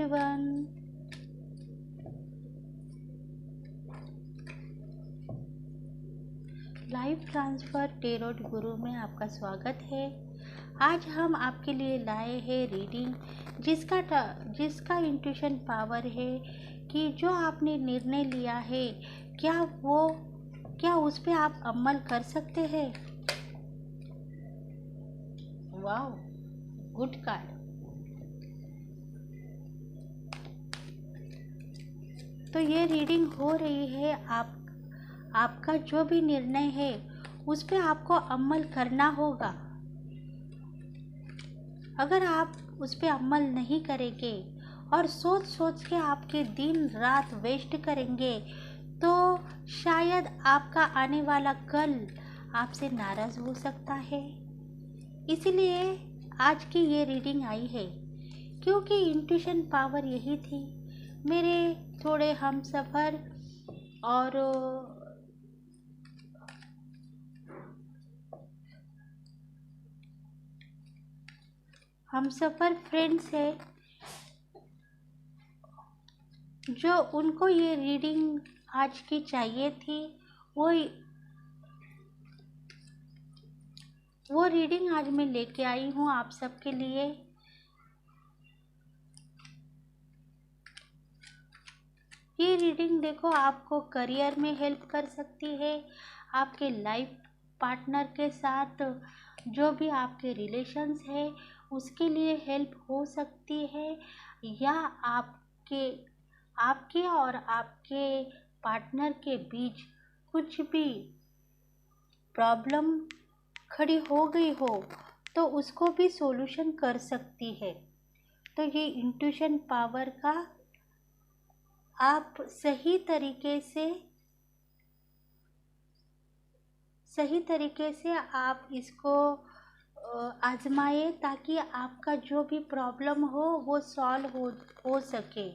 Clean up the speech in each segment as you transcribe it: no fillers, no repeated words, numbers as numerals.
Everyone. Life transfer tarot गुरु में आपका स्वागत है। आज हम आपके लिए लाए हैं रीडिंग जिसका इंट्यूशन पावर है कि जो आपने निर्णय लिया है क्या उस पे आप अमल कर सकते हैं। Wow, good card. तो ये रीडिंग हो रही है आपका जो भी निर्णय है उस पे आपको अमल करना होगा। अगर आप उस पे अमल नहीं करेंगे और सोच के आपके दिन रात वेस्ट करेंगे तो शायद आपका आने वाला कल आपसे नाराज हो सकता है। इसलिए आज की ये रीडिंग आई है क्योंकि इंट्यूशन पावर यही थी। मेरे थोड़े हमसफ़र और हमसफ़र फ्रेंड्स है जो उनको ये रीडिंग आज की चाहिए थी। वो रीडिंग आज मैं लेके आई हूँ आप सबके लिए। ये रीडिंग देखो आपको करियर में हेल्प कर सकती है, आपके लाइफ पार्टनर के साथ जो भी आपके रिलेशंस है उसके लिए हेल्प हो सकती है, या आपके और आपके पार्टनर के बीच कुछ भी प्रॉब्लम खड़ी हो गई हो तो उसको भी सॉल्यूशन कर सकती है। तो ये इंट्यूशन पावर का आप सही तरीके से आप इसको आजमाए ताकि आपका जो भी प्रॉब्लम हो वो सॉल्व हो सके।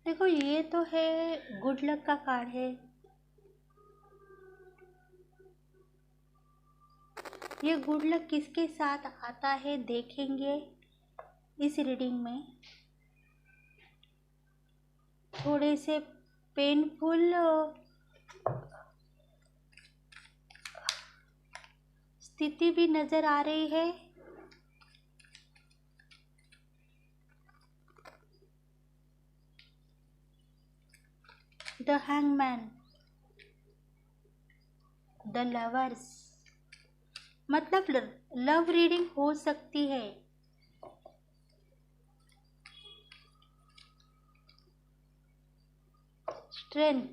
देखो ये तो है गुड लक का कार्ड है। ये गुड लक किसके साथ आता है देखेंगे इस रीडिंग में। थोड़े से पेनफुल स्थिति भी नजर आ रही है। द हैंगमैन, द लवर्स, मतलब लव रीडिंग हो सकती है। Strength,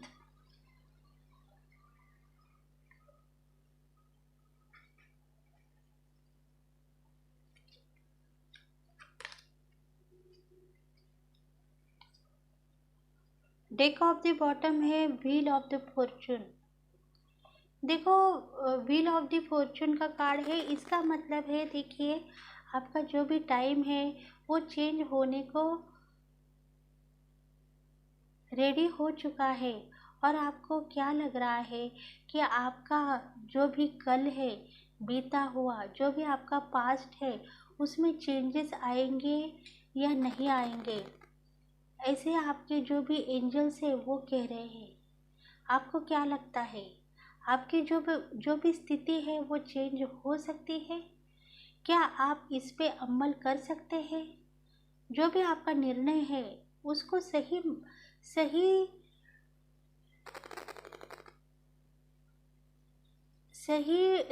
deck of the bottom है व्हील ऑफ द फॉर्चून। देखो व्हील ऑफ द फॉर्चून का कार्ड है, इसका मतलब है देखिए आपका जो भी टाइम है वो चेंज होने को रेडी हो चुका है। और आपको क्या लग रहा है कि आपका जो भी कल है बीता हुआ, जो भी आपका पास्ट है उसमें चेंजेस आएंगे या नहीं आएंगे, ऐसे आपके जो भी एंजल्स है वो कह रहे हैं। आपको क्या लगता है आपकी जो भी स्थिति है वो चेंज हो सकती है? क्या आप इस पे अमल कर सकते हैं? जो भी आपका निर्णय है उसको सही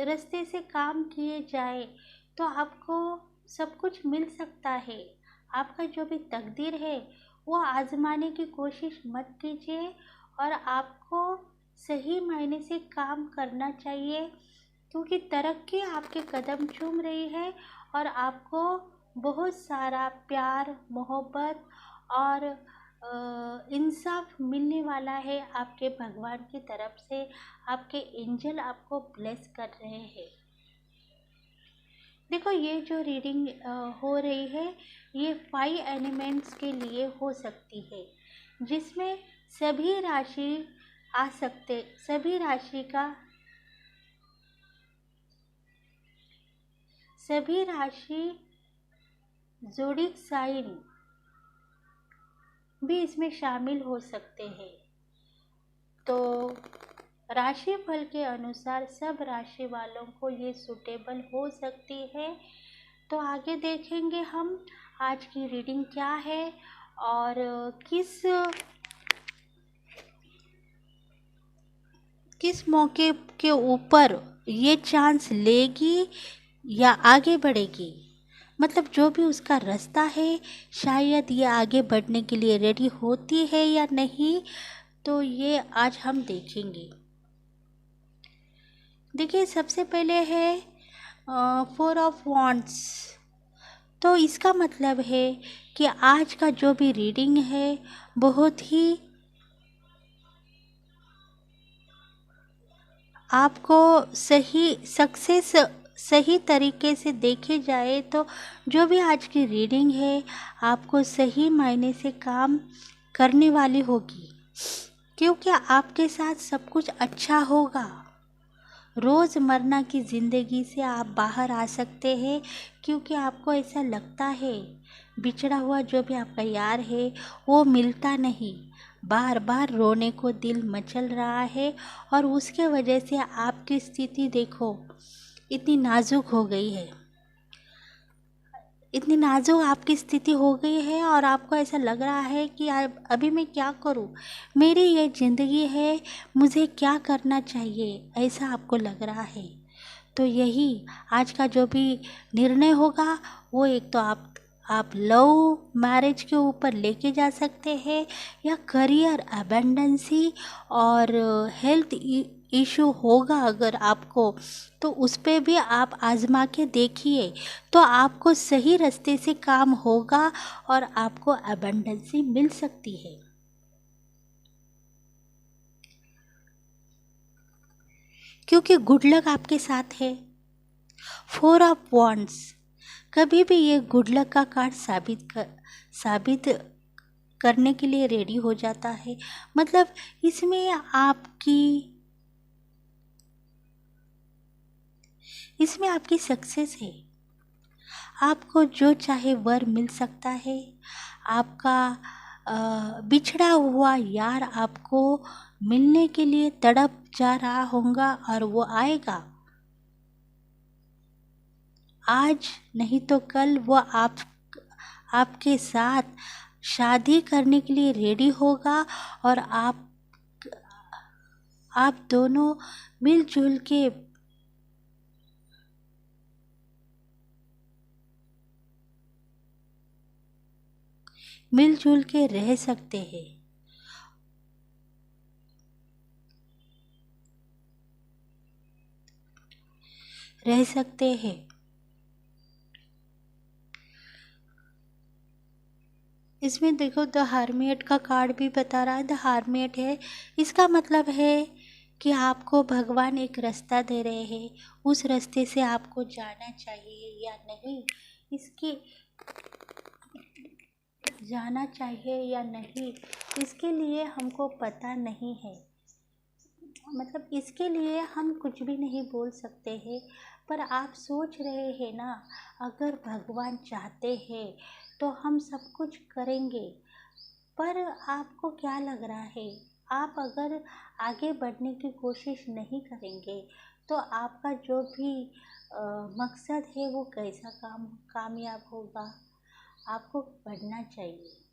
रास्ते से काम किए जाए तो आपको सब कुछ मिल सकता है। आपका जो भी तकदीर है वो आजमाने की कोशिश मत कीजिए और आपको सही मायने से काम करना चाहिए क्योंकि तरक्की आपके कदम चूम रही है और आपको बहुत सारा प्यार मोहब्बत और इंसाफ मिलने वाला है। आपके भगवान की तरफ से आपके एंजल आपको ब्लेस कर रहे हैं। देखो ये जो रीडिंग हो रही है ये 5 एलिमेंट्स के लिए हो सकती है। जिसमें सभी राशि आ सकते, सभी राशि ज़ोडिक साइन भी इसमें शामिल हो सकते हैं। तो राशिफल के अनुसार सब राशि वालों को ये सूटेबल हो सकती है। तो आगे देखेंगे हम आज की रीडिंग क्या है और किस मौके के ऊपर ये चांस लेगी या आगे बढ़ेगी। मतलब जो भी उसका रास्ता है, शायद ये आगे बढ़ने के लिए रेडी होती है या नहीं, तो ये आज हम देखेंगे। देखिए, सबसे पहले है 4 ऑफ वॉन्ड्स। तो इसका मतलब है कि आज का जो भी रीडिंग है बहुत ही आपको सही तरीके से देखे जाए तो जो भी आज की रीडिंग है आपको सही मायने से काम करने वाली होगी, क्योंकि आपके साथ सब कुछ अच्छा होगा। रोज़मर्रा की ज़िंदगी से आप बाहर आ सकते हैं, क्योंकि आपको ऐसा लगता है बिछड़ा हुआ जो भी आपका यार है वो मिलता नहीं, बार बार रोने को दिल मचल रहा है और उसके वजह से आपकी स्थिति देखो इतनी नाजुक हो गई है, इतनी नाजुक आपकी स्थिति हो गई है और आपको ऐसा लग रहा है कि अभी मैं क्या करूं, मेरी ये ज़िंदगी है, मुझे क्या करना चाहिए, ऐसा आपको लग रहा है। तो यही आज का जो भी निर्णय होगा वो एक तो आप लव मैरिज के ऊपर लेके जा सकते हैं या करियर अबेंडेंसी और हेल्थ इशू होगा अगर आपको, तो उस पे भी आप आजमा के देखिए, तो आपको सही रास्ते से काम होगा और आपको अबेंडेंसी मिल सकती है। क्योंकि गुड लक आपके साथ है। 4 ऑफ वॉन्ड्स कभी भी ये गुड लक का कार्ड साबित करने के लिए रेडी हो जाता है। मतलब इसमें आपकी सक्सेस है, आपको जो चाहे वर मिल सकता है। आपका बिछड़ा हुआ यार आपको मिलने के लिए तड़प जा रहा होगा और वो आएगा, आज नहीं तो कल वो आपके साथ शादी करने के लिए रेडी होगा और आप दोनों मिलजुल के रह सकते हैं। इसमें देखो द हर्मिट का कार्ड भी बता रहा है, द हर्मिट है, इसका मतलब है कि आपको भगवान एक रास्ता दे रहे हैं, उस रास्ते से आपको जाना चाहिए या नहीं, इसके लिए हमको पता नहीं है। मतलब इसके लिए हम कुछ भी नहीं बोल सकते हैं, पर आप सोच रहे हैं ना, अगर भगवान चाहते हैं तो हम सब कुछ करेंगे। पर आपको क्या लग रहा है, आप अगर आगे बढ़ने की कोशिश नहीं करेंगे तो आपका जो भी मकसद है वो कैसा कामयाब होगा। आपको बढ़ना चाहिए,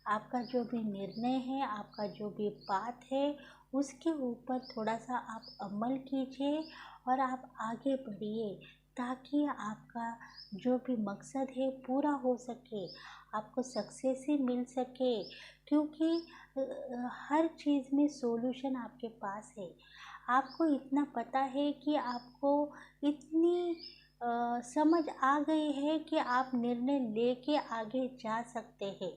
आपका जो भी निर्णय है, आपका जो भी बात है, उसके ऊपर थोड़ा सा आप अमल कीजिए और आप आगे बढ़िए, ताकि आपका जो भी मकसद है पूरा हो सके, आपको सक्सेस ही मिल सके। क्योंकि हर चीज़ में सॉल्यूशन आपके पास है। आपको इतना पता है कि आपको इतनी समझ आ गई है कि आप निर्णय लेके आगे जा सकते हैं।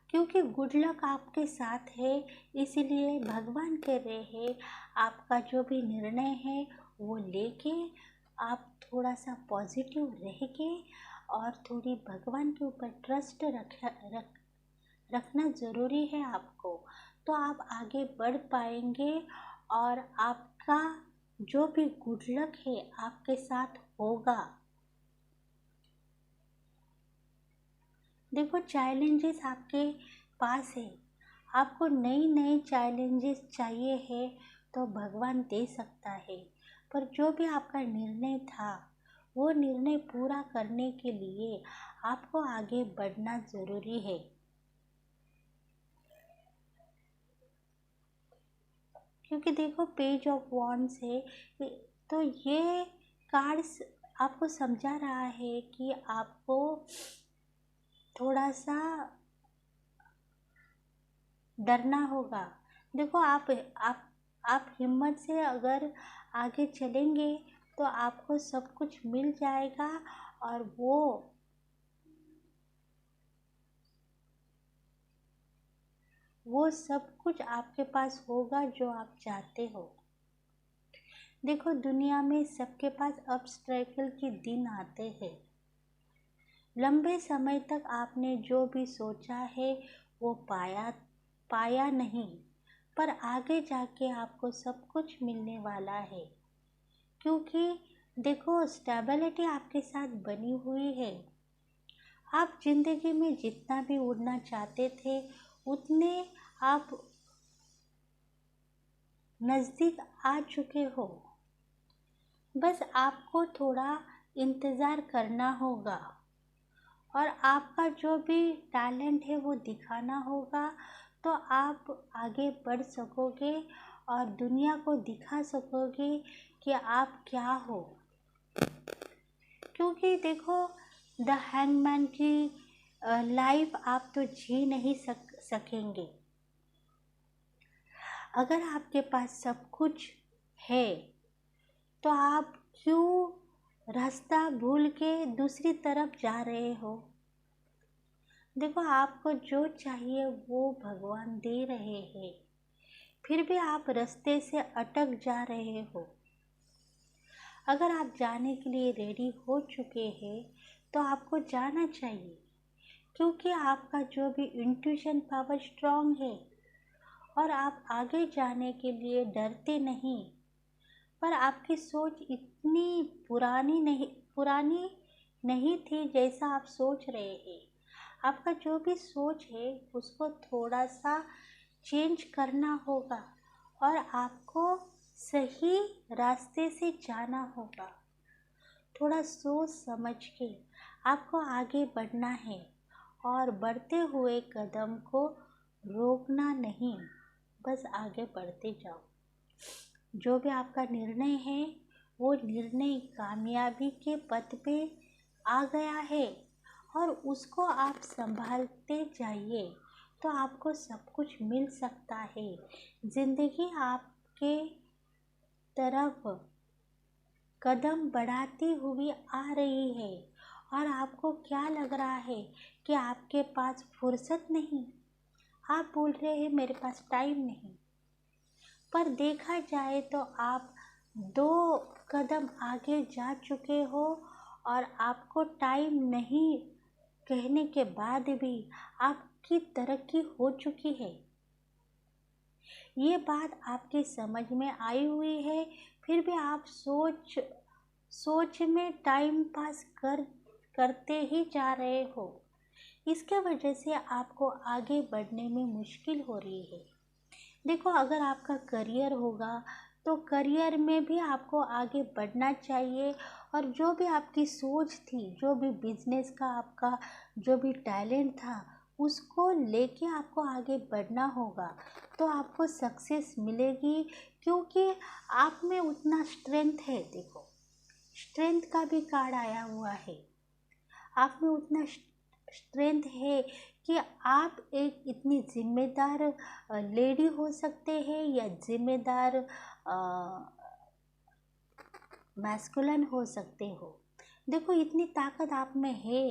क्योंकि गुड लक आपके साथ है, इसलिए भगवान कह रहे हैं आपका जो भी निर्णय है वो लेके आप थोड़ा सा पॉजिटिव रह के और थोड़ी भगवान के ऊपर ट्रस्ट रखना ज़रूरी है आपको। तो आप आगे बढ़ पाएंगे और आपका जो भी गुड लक है आपके साथ होगा। देखो चैलेंजेस आपके पास है, आपको नई नई चैलेंजेस चाहिए है तो भगवान दे सकता है। पर जो भी आपका निर्णय था वो निर्णय पूरा करने के लिए आपको आगे बढ़ना ज़रूरी है। क्योंकि देखो पेज ऑफ वॉन्ड्स है, तो ये कार्ड्स आपको समझा रहा है कि आपको थोड़ा सा डरना होगा। देखो आप हिम्मत से अगर आगे चलेंगे तो आपको सब कुछ मिल जाएगा और वो सब कुछ आपके पास होगा जो आप चाहते हो। देखो दुनिया में सबके पास ऑब्स्टेकल के दिन आते हैं। लंबे समय तक आपने जो भी सोचा है वो पाया नहीं, पर आगे जाके आपको सब कुछ मिलने वाला है। क्योंकि देखो स्टेबिलिटी आपके साथ बनी हुई है। आप जिंदगी में जितना भी उड़ना चाहते थे उतने आप नज़दीक आ चुके हो। बस आपको थोड़ा इंतज़ार करना होगा और आपका जो भी टैलेंट है वो दिखाना होगा, तो आप आगे बढ़ सकोगे और दुनिया को दिखा सकोगे कि आप क्या हो। क्योंकि देखो द हैंगमैन की लाइफ आप तो जी नहीं सकेंगे। अगर आपके पास सब कुछ है तो आप क्यों रास्ता भूल के दूसरी तरफ जा रहे हो। देखो आपको जो चाहिए वो भगवान दे रहे हैं, फिर भी आप रास्ते से अटक जा रहे हो। अगर आप जाने के लिए रेडी हो चुके हैं तो आपको जाना चाहिए, क्योंकि आपका जो भी इंट्यूशन पावर स्ट्रांग है और आप आगे जाने के लिए डरते नहीं। पर आपकी सोच इतनी पुरानी नहीं थी जैसा आप सोच रहे हैं। आपका जो भी सोच है उसको थोड़ा सा चेंज करना होगा और आपको सही रास्ते से जाना होगा। थोड़ा सोच समझ के आपको आगे बढ़ना है और बढ़ते हुए कदम को रोकना नहीं, बस आगे बढ़ते जाओ। जो भी आपका निर्णय है वो निर्णय कामयाबी के पथ पे आ गया है और उसको आप संभालते जाइए तो आपको सब कुछ मिल सकता है। ज़िंदगी आपके तरफ कदम बढ़ाती हुई आ रही है और आपको क्या लग रहा है कि आपके पास फुर्सत नहीं। आप बोल रहे हैं मेरे पास टाइम नहीं, पर देखा जाए तो आप 2 कदम आगे जा चुके हो और आपको टाइम नहीं कहने के बाद भी आपकी तरक्की हो चुकी है। ये बात आपके समझ में आई हुई है, फिर भी आप सोच में टाइम पास करते ही जा रहे हो। इसके वजह से आपको आगे बढ़ने में मुश्किल हो रही है। देखो अगर आपका करियर होगा तो करियर में भी आपको आगे बढ़ना चाहिए और जो भी आपकी सोच थी, जो भी बिजनेस का आपका जो भी टैलेंट था उसको लेके आपको आगे बढ़ना होगा, तो आपको सक्सेस मिलेगी। क्योंकि आप में उतना स्ट्रेंथ है। देखो स्ट्रेंथ का भी कार्ड आया हुआ है। आप में उतना स्ट्रेंथ है कि आप एक इतनी जिम्मेदार लेडी हो सकते हैं या जिम्मेदार मैस्कुलिन हो सकते हो। देखो इतनी ताकत आप में है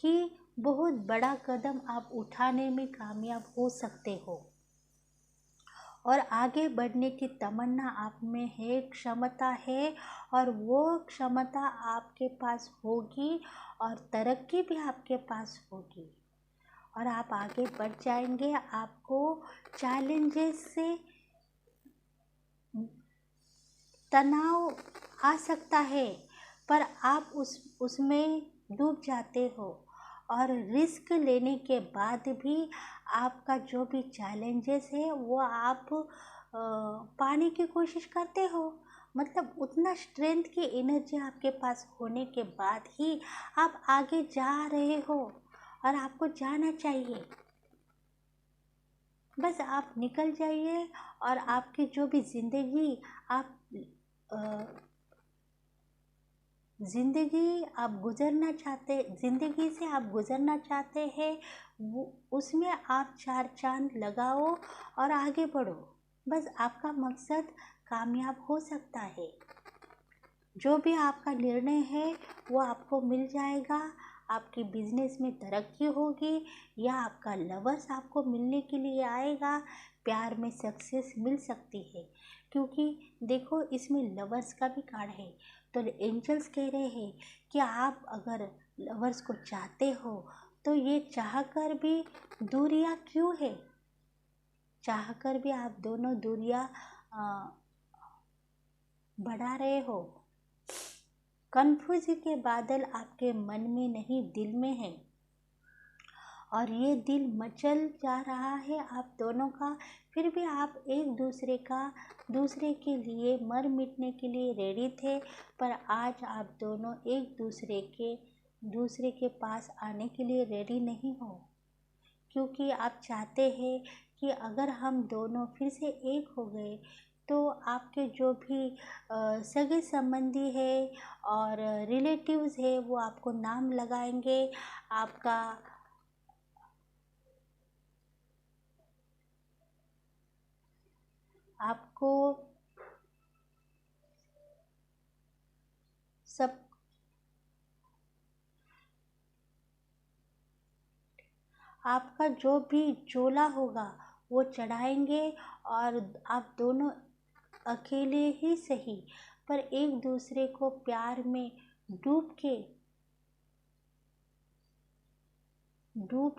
कि बहुत बड़ा कदम आप उठाने में कामयाब हो सकते हो। और आगे बढ़ने की तमन्ना आप में है, क्षमता है, और वो क्षमता आपके पास होगी और तरक्की भी आपके पास होगी और आप आगे बढ़ जाएंगे। आपको चैलेंजेस से तनाव आ सकता है, पर आप उसमें डूब जाते हो और रिस्क लेने के बाद भी आपका जो भी चैलेंजेस है वो आप पाने की कोशिश करते हो। मतलब उतना स्ट्रेंथ की एनर्जी आपके पास होने के बाद ही आप आगे जा रहे हो और आपको जाना चाहिए। बस आप निकल जाइए और आपकी जो भी ज़िंदगी आप ज़िंदगी से आप गुज़रना चाहते हैं, वो उसमें आप 4 चाँद लगाओ और आगे बढ़ो। बस आपका मकसद कामयाब हो सकता है। जो भी आपका निर्णय है वो आपको मिल जाएगा। आपकी बिजनेस में तरक्की होगी या आपका लवर्स आपको मिलने के लिए आएगा। प्यार में सक्सेस मिल सकती है, क्योंकि देखो इसमें लवर्स का भी कार्ड है। तो एंजल्स कह रहे हैं कि आप अगर लवर्स को चाहते हो तो ये चाहकर भी दूरियां क्यों है, चाहकर भी आप दोनों दूरियां बढ़ा रहे हो। कन्फ्यूज़न के बादल आपके मन में नहीं, दिल में है, और ये दिल मचल जा रहा है आप दोनों का। फिर भी आप एक दूसरे के लिए मर मिटने के लिए रेडी थे, पर आज आप दोनों एक दूसरे के पास आने के लिए रेडी नहीं हो, क्योंकि आप चाहते हैं कि अगर हम दोनों फिर से एक हो गए तो आपके जो भी सगे संबंधी है और रिलेटिव्स है वो आपको नाम लगाएंगे। आपको सब आपका जो भी चोला होगा वो चढ़ाएंगे और आप दोनों अकेले ही सही पर एक दूसरे को प्यार में डूब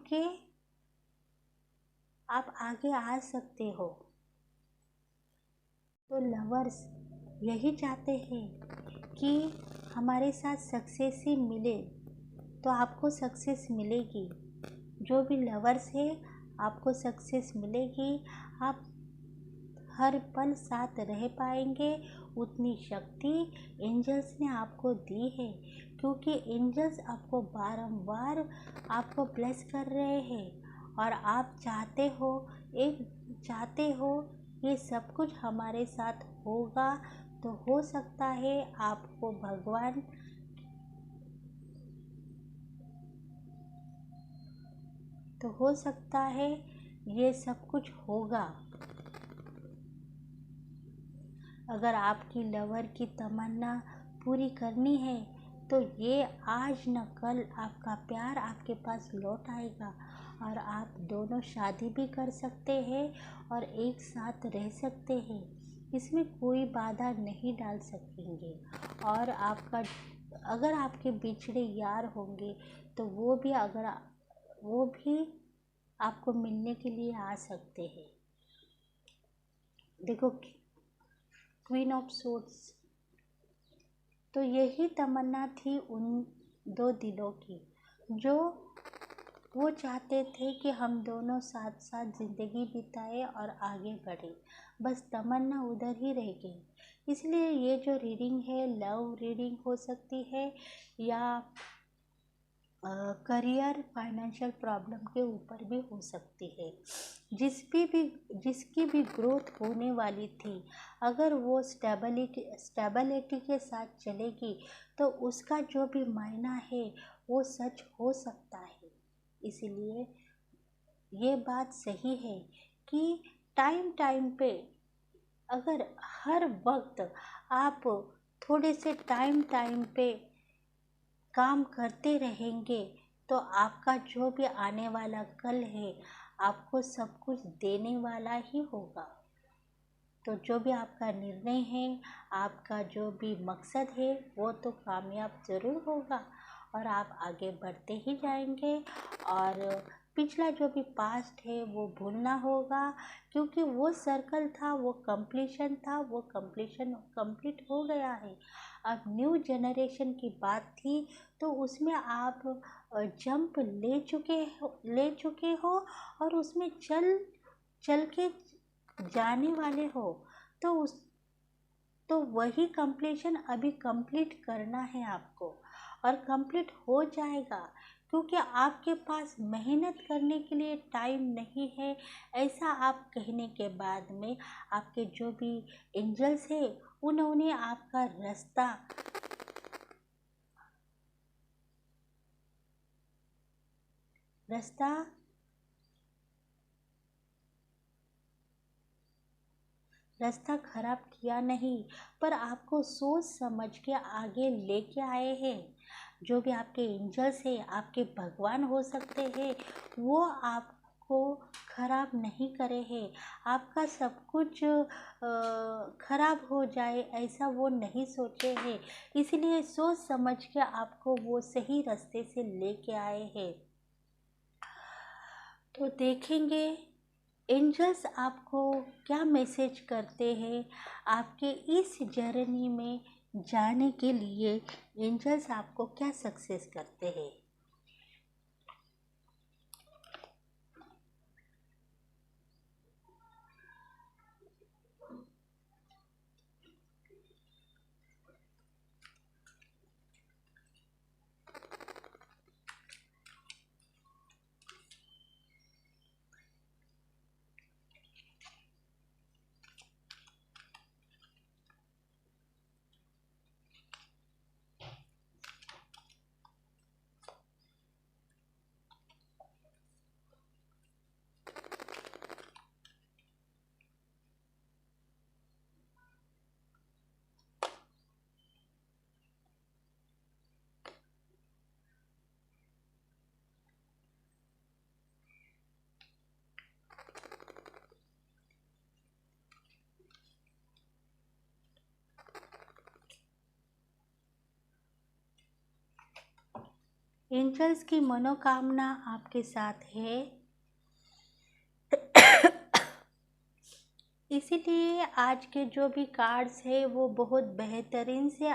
के आप आगे आ सकते हो। तो लवर्स यही चाहते हैं कि हमारे साथ सक्सेस ही मिले, तो आपको सक्सेस मिलेगी। जो भी लवर्स है आपको सक्सेस मिलेगी। आप हर पल साथ रह पाएंगे, उतनी शक्ति एंजल्स ने आपको दी है, क्योंकि एंजल्स आपको बारंबार आपको ब्लेस कर रहे हैं और आप चाहते हो ये सब कुछ हमारे साथ होगा। तो हो सकता है आपको भगवान तो हो सकता है ये सब कुछ होगा। अगर आपकी लवर की तमन्ना पूरी करनी है तो ये आज न कल आपका प्यार आपके पास लौट आएगा और आप दोनों शादी भी कर सकते हैं और एक साथ रह सकते हैं। इसमें कोई बाधा नहीं डाल सकेंगे। और अगर आपके बिछड़े यार होंगे तो वो भी आपको मिलने के लिए आ सकते हैं। देखो क्वीन ऑफ सोर्ड्स, तो यही तमन्ना थी उन दो दिलों की, जो वो चाहते थे कि हम दोनों साथ साथ ज़िंदगी बिताए और आगे बढ़े। बस तमन्ना उधर ही रह गई। इसलिए ये जो रीडिंग है लव रीडिंग हो सकती है या करियर फाइनेंशियल प्रॉब्लम के ऊपर भी हो सकती है। जिसकी भी ग्रोथ होने वाली थी, अगर वो स्टेबिलिटी के साथ चलेगी तो उसका जो भी मायना है वो सच हो सकता है। इसलिए ये बात सही है कि टाइम पे अगर हर वक्त आप थोड़े से टाइम पे काम करते रहेंगे तो आपका जो भी आने वाला कल है आपको सब कुछ देने वाला ही होगा। तो जो भी आपका निर्णय है, आपका जो भी मकसद है, वो तो कामयाब ज़रूर होगा और आप आगे बढ़ते ही जाएंगे। और पिछला जो भी पास्ट है वो भूलना होगा, क्योंकि वो सर्कल था, वो कंप्लीशन था, वो कंप्लीशन कंप्लीट हो गया है। अब न्यू जनरेशन की बात थी, तो उसमें आप जंप ले चुके हो और उसमें चल चल के जाने वाले हो। तो उस तो वही कंप्लीशन अभी कंप्लीट करना है आपको, और कंप्लीट हो जाएगा, क्योंकि आपके पास मेहनत करने के लिए टाइम नहीं है। ऐसा आप कहने के बाद में आपके जो भी एंजल्स है, उन्होंने आपका रास्ता रास्ता खराब किया नहीं, पर आपको सोच समझ के आगे लेके आए हैं। जो भी आपके एंजल्स हैं, आपके भगवान हो सकते हैं, वो आपको खराब नहीं करे हैं। आपका सब कुछ खराब हो जाए ऐसा वो नहीं सोचे हैं, इसलिए सोच समझ के आपको वो सही रास्ते से लेके आए हैं। तो देखेंगे एंजल्स आपको क्या मैसेज करते हैं। आपके इस जर्नी में जाने के लिए एंजल्स आपको क्या सक्सेस करते हैं। एंजल्स की मनोकामना आपके साथ है, इसीलिए आज के जो भी कार्ड्स है वो बहुत बेहतरीन से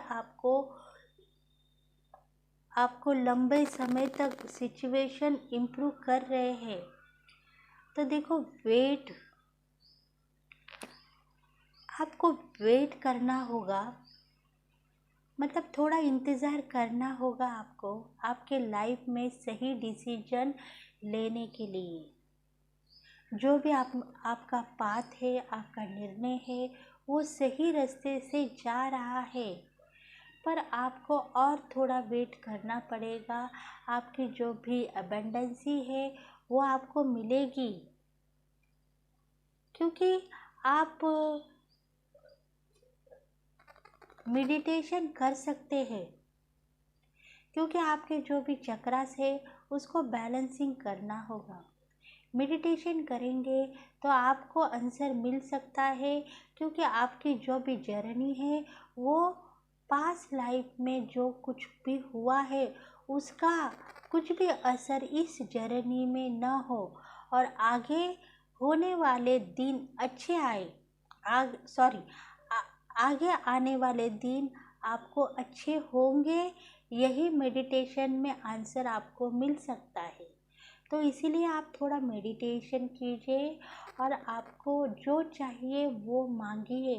आपको लंबे समय तक सिचुएशन इम्प्रूव कर रहे हैं। तो देखो, आपको वेट करना होगा, मतलब थोड़ा इंतज़ार करना होगा आपको, आपके लाइफ में सही डिसीजन लेने के लिए। जो भी आपका पाथ है, आपका निर्णय है, वो सही रास्ते से जा रहा है, पर आपको और थोड़ा वेट करना पड़ेगा। आपकी जो भी अबंडेंसी है वो आपको मिलेगी, क्योंकि आप मेडिटेशन कर सकते हैं, क्योंकि आपके जो भी चक्रास है उसको बैलेंसिंग करना होगा। मेडिटेशन करेंगे तो आपको आंसर मिल सकता है, क्योंकि आपकी जो भी जर्नी है वो पास लाइफ में जो कुछ भी हुआ है उसका कुछ भी असर इस जर्नी में न हो, और आगे होने वाले दिन अच्छे आए। आगे आने वाले दिन आपको अच्छे होंगे, यही मेडिटेशन में आंसर आपको मिल सकता है। तो इसीलिए आप थोड़ा मेडिटेशन कीजिए और आपको जो चाहिए वो मांगिए,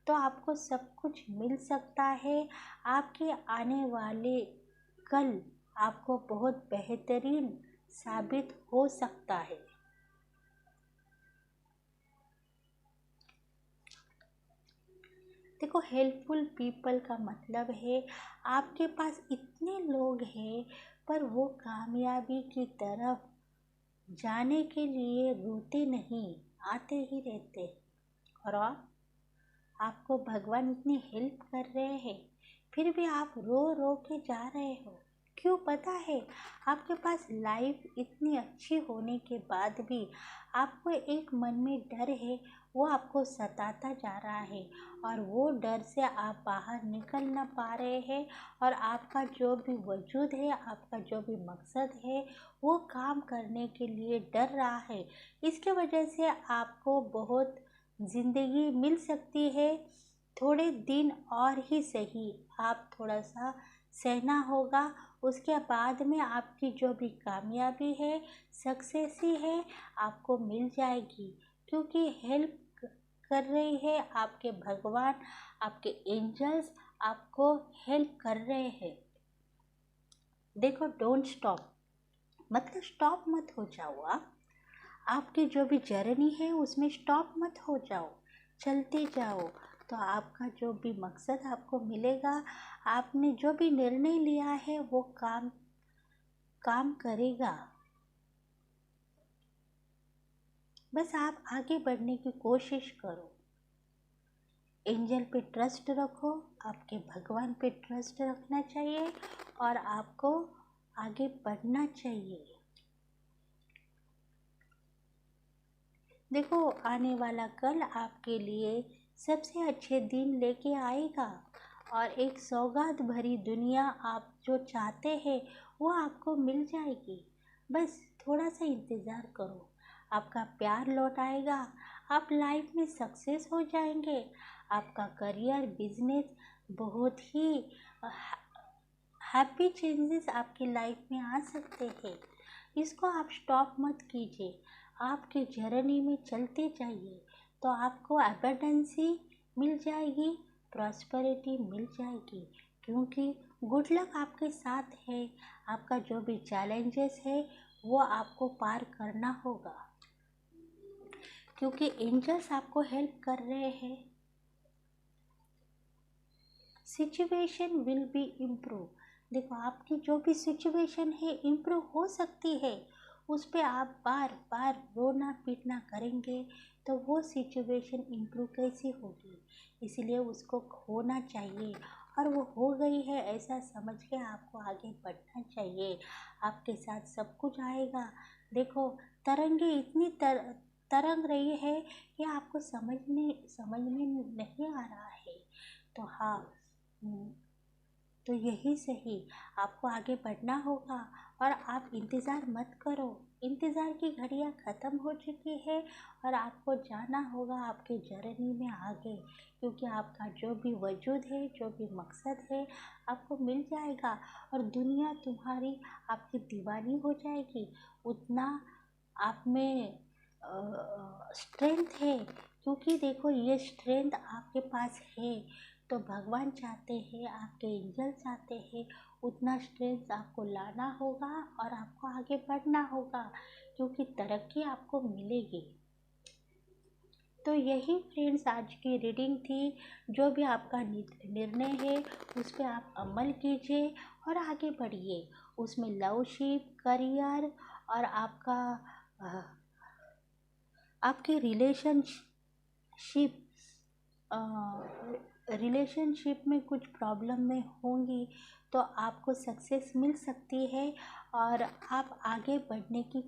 तो आपको सब कुछ मिल सकता है। आपके आने वाले कल आपको बहुत बेहतरीन साबित हो सकता है। देखो, हेल्पफुल पीपल का मतलब है आपके पास इतने लोग हैं, पर वो कामयाबी की तरफ जाने के लिए रोते नहीं, आते ही रहते। और आपको भगवान इतनी हेल्प कर रहे हैं, फिर भी आप रो रो के जा रहे हो, क्यों पता है? आपके पास लाइफ इतनी अच्छी होने के बाद भी आपको एक मन में डर है, वो आपको सताता जा रहा है और वो डर से आप बाहर निकल ना पा रहे हैं और आपका जो भी वजूद है, आपका जो भी मकसद है, वो काम करने के लिए डर रहा है। इसके वजह से आपको बहुत ज़िंदगी मिल सकती है, थोड़े दिन और ही सही, आप थोड़ा सा सहना होगा। उसके बाद में आपकी जो भी कामयाबी है, सक्सेस ही है, आपको मिल जाएगी, क्योंकि हेल्प कर रही है आपके भगवान, आपके एंजल्स आपको हेल्प कर रहे हैं। देखो, डोंट स्टॉप, मतलब स्टॉप मत हो जाओ आप। आपकी जो भी जर्नी है उसमें स्टॉप मत हो जाओ, चलते जाओ, तो आपका जो भी मकसद आपको मिलेगा। आपने जो भी निर्णय लिया है वो काम काम करेगा। बस आप आगे बढ़ने की कोशिश करो, एंजल पे ट्रस्ट रखो, आपके भगवान पे ट्रस्ट रखना चाहिए और आपको आगे बढ़ना चाहिए। देखो, आने वाला कल आपके लिए सबसे अच्छे दिन लेके आएगा और एक सौगात भरी दुनिया आप जो चाहते हैं वो आपको मिल जाएगी। बस थोड़ा सा इंतज़ार करो, आपका प्यार लौट आएगा, आप लाइफ में सक्सेस हो जाएंगे, आपका करियर, बिजनेस, बहुत ही हैप्पी चेंजेस आपकी लाइफ में आ सकते हैं। इसको आप स्टॉप मत कीजिए, आपके जर्नी में चलते जाइए, तो आपको एबंडेंसी मिल जाएगी, प्रॉस्पेरिटी मिल जाएगी, क्योंकि गुड लक आपके साथ है। आपका जो भी चैलेंजेस है वो आपको पार करना होगा, क्योंकि एंजल्स आपको हेल्प कर रहे हैं। Situation will be improve. देखो, आपकी जो भी सिचुएशन है इम्प्रूव हो सकती है, उस पर आप बार बार रोना पीटना करेंगे तो वो सिचुएशन इम्प्रूव कैसी होगी। इसलिए उसको होना चाहिए और वो हो गई है ऐसा समझ के आपको आगे बढ़ना चाहिए। आपके साथ सब कुछ आएगा। देखो, तरंगे इतनी तरंग रही है कि आपको समझ में नहीं आ रहा है। तो हाँ, तो यही सही, आपको आगे बढ़ना होगा और आप इंतज़ार मत करो। इंतज़ार की घड़ियाँ ख़त्म हो चुकी है और आपको जाना होगा आपके जर्नी में आगे, क्योंकि आपका जो भी वजूद है, जो भी मकसद है, आपको मिल जाएगा और दुनिया तुम्हारी आपकी दीवानी हो जाएगी। उतना आप में स्ट्रेंथ है, क्योंकि देखो ये स्ट्रेंथ आपके पास है, तो भगवान चाहते हैं, आपके एंजल चाहते हैं, उतना स्ट्रेंथ आपको लाना होगा और आपको आगे बढ़ना होगा, क्योंकि तरक्की आपको मिलेगी। तो यही फ्रेंड्स आज की रीडिंग थी। जो भी आपका निर्णय है उस पर आप अमल कीजिए और आगे बढ़िए। उसमें लवशिप, करियर और आपके रिलेशनशिप में कुछ प्रॉब्लम में होंगी, तो आपको सक्सेस मिल सकती है और आप आगे बढ़ने की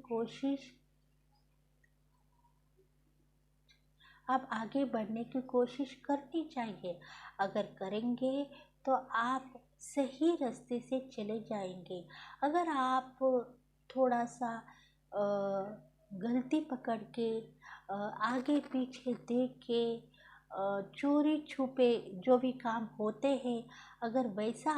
कोशिश करनी चाहिए। अगर करेंगे तो आप सही रास्ते से चले जाएंगे। अगर आप थोड़ा सा गलती पकड़ के आगे पीछे देख के चोरी छुपे जो भी काम होते हैं, अगर वैसा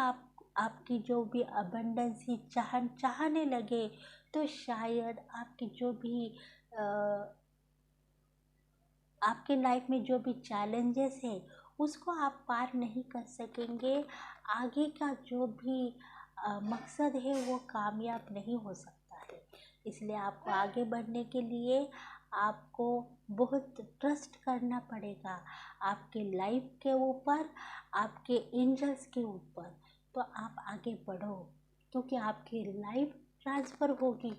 आपकी जो भी अबंडेंस ही चाहने लगे, तो शायद आपकी जो भी आपके लाइफ में जो भी चैलेंजेस है उसको आप पार नहीं कर सकेंगे। आगे का जो भी मकसद है वो कामयाब नहीं हो सकता है। इसलिए आपको आगे बढ़ने के लिए आपको बहुत ट्रस्ट करना पड़ेगा आपके लाइफ के ऊपर, आपके एंजल्स के ऊपर। तो आप आगे बढ़ो, क्योंकि आपकी लाइफ ट्रांसफ़र होगी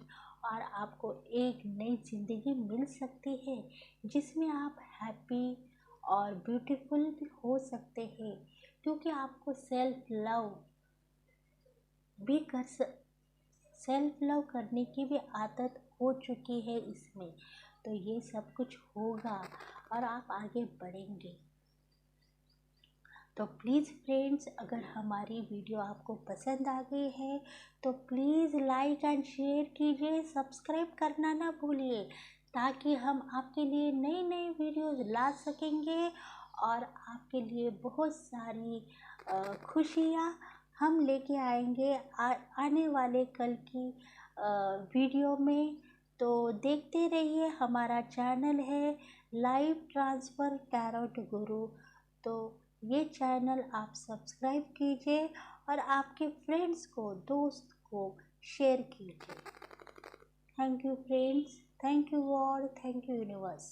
और आपको एक नई ज़िंदगी मिल सकती है, जिसमें आप हैप्पी और ब्यूटीफुल भी हो सकते हैं, क्योंकि आपको भी सेल्फ लव करने की भी आदत हो चुकी है इसमें। तो ये सब कुछ होगा और आप आगे बढ़ेंगे। तो प्लीज़ फ्रेंड्स, अगर हमारी वीडियो आपको पसंद आ गई है तो प्लीज़ लाइक एंड शेयर कीजिए, सब्सक्राइब करना ना भूलिए, ताकि हम आपके लिए नई नई वीडियोस ला सकेंगे और आपके लिए बहुत सारी खुशियाँ हम लेके आएंगे आने वाले कल की वीडियो में। तो देखते रहिए, हमारा चैनल है लाइव ट्रांसफ़र टैरोट गुरु। तो ये चैनल आप सब्सक्राइब कीजिए और आपके फ्रेंड्स को, दोस्त को शेयर कीजिए। Thank you friends, thank you world, thank you universe.